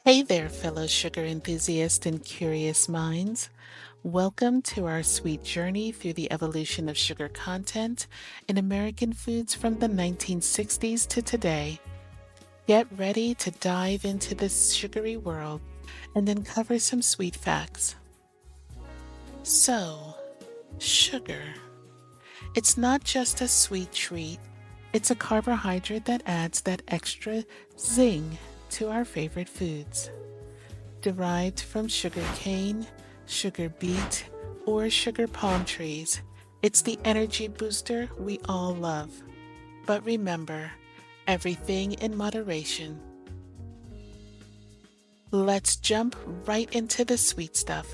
Hey there, fellow sugar enthusiasts and curious minds. Welcome to our sweet journey through the evolution of sugar content in American foods from the 1960s to today. Get ready to dive into this sugary world and uncover some sweet facts. So, sugar. It's not just a sweet treat, it's a carbohydrate that adds that extra zing to our favorite foods. Derived from sugar cane, sugar beet, or sugar palm trees. It's the energy booster we all love. But remember, everything in moderation. Let's jump right into the sweet stuff.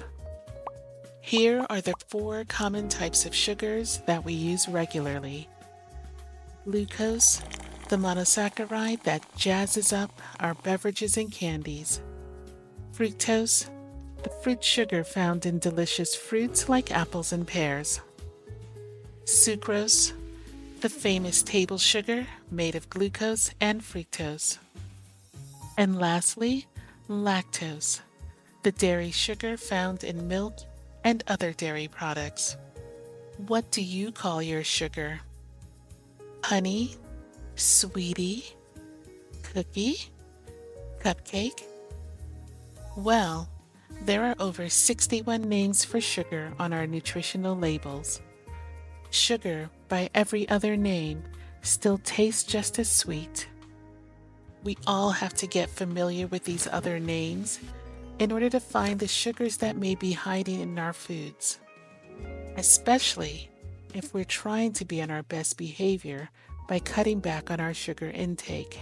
Here are the four common types of sugars that we use regularly. Glucose, the monosaccharide that jazzes up our beverages and candies. Fructose, the fruit sugar found in delicious fruits like apples and pears. Sucrose, the famous table sugar made of glucose and fructose. And lastly, lactose, the dairy sugar found in milk and other dairy products. What do you call your sugar? Honey, sweetie, cookie, cupcake? Well, there are over 61 names for sugar on our nutritional labels. Sugar, by every other name, still tastes just as sweet. We all have to get familiar with these other names in order to find the sugars that may be hiding in our foods, especially if we're trying to be on our best behavior by cutting back on our sugar intake.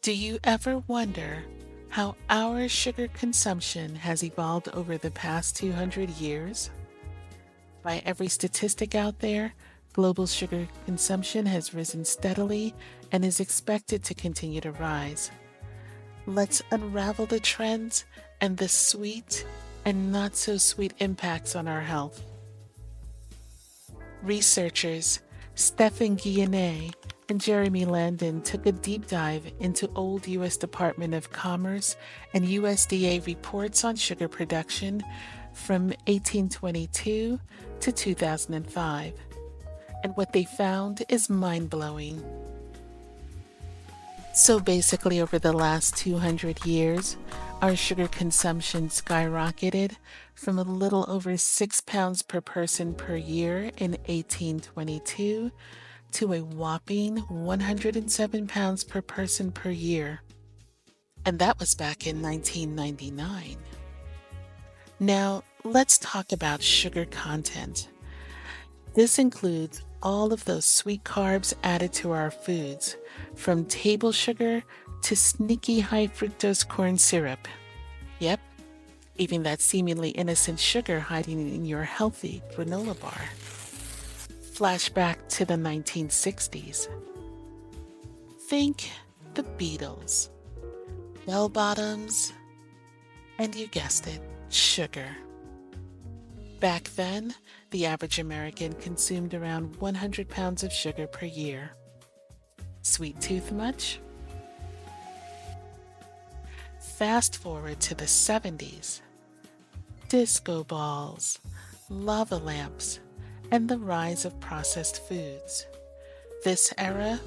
Do you ever wonder how our sugar consumption has evolved over the past 200 years? By every statistic out there, global sugar consumption has risen steadily and is expected to continue to rise. Let's unravel the trends and the sweet and not so sweet impacts on our health. Researchers Stephen Guyenet and Jeremy Landon took a deep dive into old U.S. Department of Commerce and USDA reports on sugar production from 1822 to 2005. And what they found is mind-blowing. So basically, over the last 200 years, our sugar consumption skyrocketed from a little over 6 pounds per person per year in 1822 to a whopping 107 pounds per person per year. And that was back in 1999. Now, let's talk about sugar content. This includes all of those sweet carbs added to our foods, from table sugar to sneaky high fructose corn syrup. Yep, even that seemingly innocent sugar hiding in your healthy granola bar. Flashback to the 1960s. Think the Beatles, bell bottoms, and you guessed it, sugar. Back then, the average American consumed around 100 pounds of sugar per year. Sweet tooth much? Fast forward to the 70s. Disco balls, lava lamps, and the rise of processed foods. This era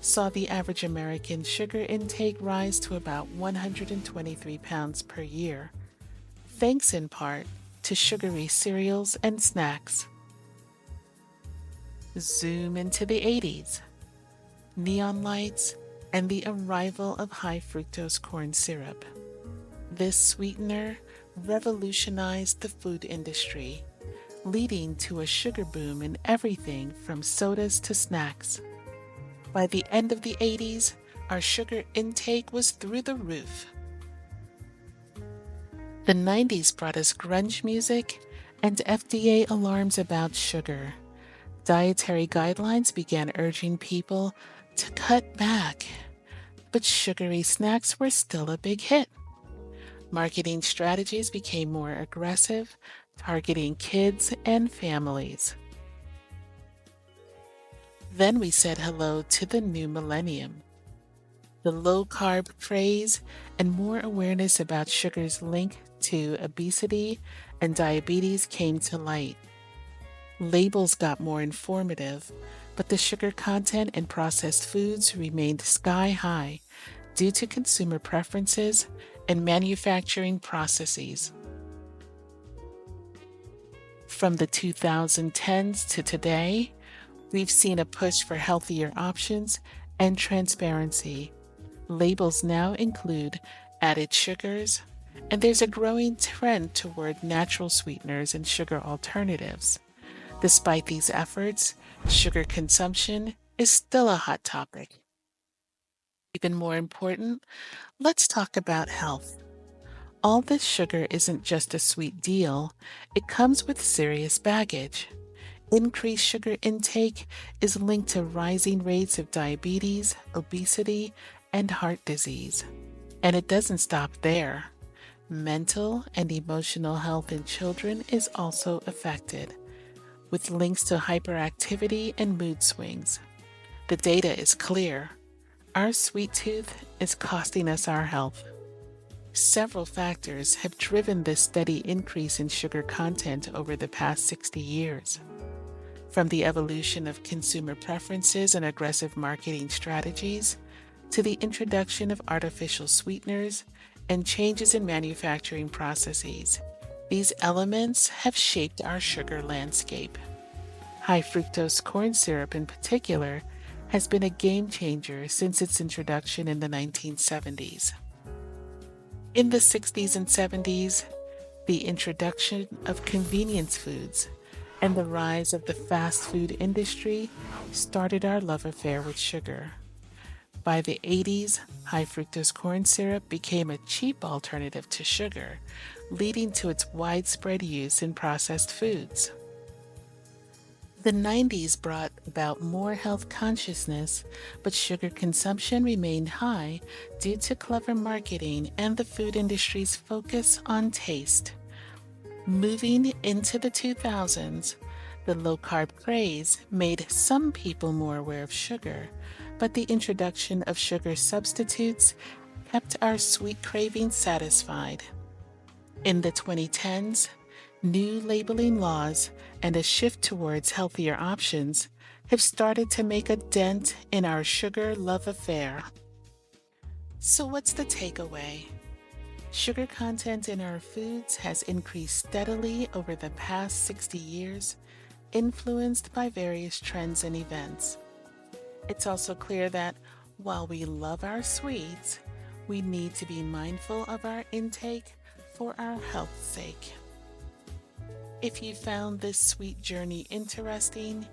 saw the average American sugar intake rise to about 123 pounds per year, thanks in part to sugary cereals and snacks. Zoom into the 80s. Neon lights and the arrival of high fructose corn syrup. This sweetener revolutionized the food industry, leading to a sugar boom in everything from sodas to snacks. By the end of the 80s, our sugar intake was through the roof. The 90s brought us grunge music and FDA alarms about sugar. Dietary guidelines began urging people to cut back, but sugary snacks were still a big hit. Marketing strategies became more aggressive, targeting kids and families. Then we said hello to the new millennium. The low carb craze and more awareness about sugar's link to obesity and diabetes came to light. Labels got more informative, but the sugar content in processed foods remained sky high due to consumer preferences and manufacturing processes. From the 2010s to today, we've seen a push for healthier options and transparency. Labels now include added sugars, and there's a growing trend toward natural sweeteners and sugar alternatives. Despite these efforts, sugar consumption is still a hot topic. Even more important, let's talk about health. All this sugar isn't just a sweet deal, it comes with serious baggage. Increased sugar intake is linked to rising rates of diabetes, obesity, and heart disease. And it doesn't stop there. Mental and emotional health in children is also affected, with links to hyperactivity and mood swings. The data is clear. Our sweet tooth is costing us our health. Several factors have driven this steady increase in sugar content over the past 60 years. From the evolution of consumer preferences and aggressive marketing strategies, to the introduction of artificial sweeteners and changes in manufacturing processes, these elements have shaped our sugar landscape. High fructose corn syrup, in particular, has been a game changer since its introduction in the 1970s. In the 60s and 70s, the introduction of convenience foods and the rise of the fast food industry started our love affair with sugar. By the 80s, high fructose corn syrup became a cheap alternative to sugar, leading to its widespread use in processed foods. The 90s brought about more health consciousness, but sugar consumption remained high due to clever marketing and the food industry's focus on taste. Moving into the 2000s, the low-carb craze made some people more aware of sugar, but the introduction of sugar substitutes kept our sweet cravings satisfied. In the 2010s, new labeling laws and a shift towards healthier options have started to make a dent in our sugar love affair. So what's the takeaway? Sugar content in our foods has increased steadily over the past 60 years, influenced by various trends and events. It's also clear that while we love our sweets, we need to be mindful of our intake for our health's sake. If you found this sweet journey interesting,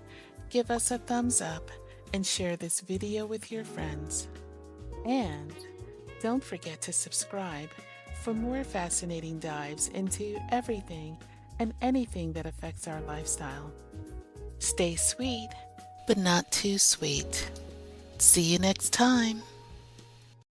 give us a thumbs up and share this video with your friends. And don't forget to subscribe for more fascinating dives into everything and anything that affects our lifestyle. Stay sweet, but not too sweet. See you next time.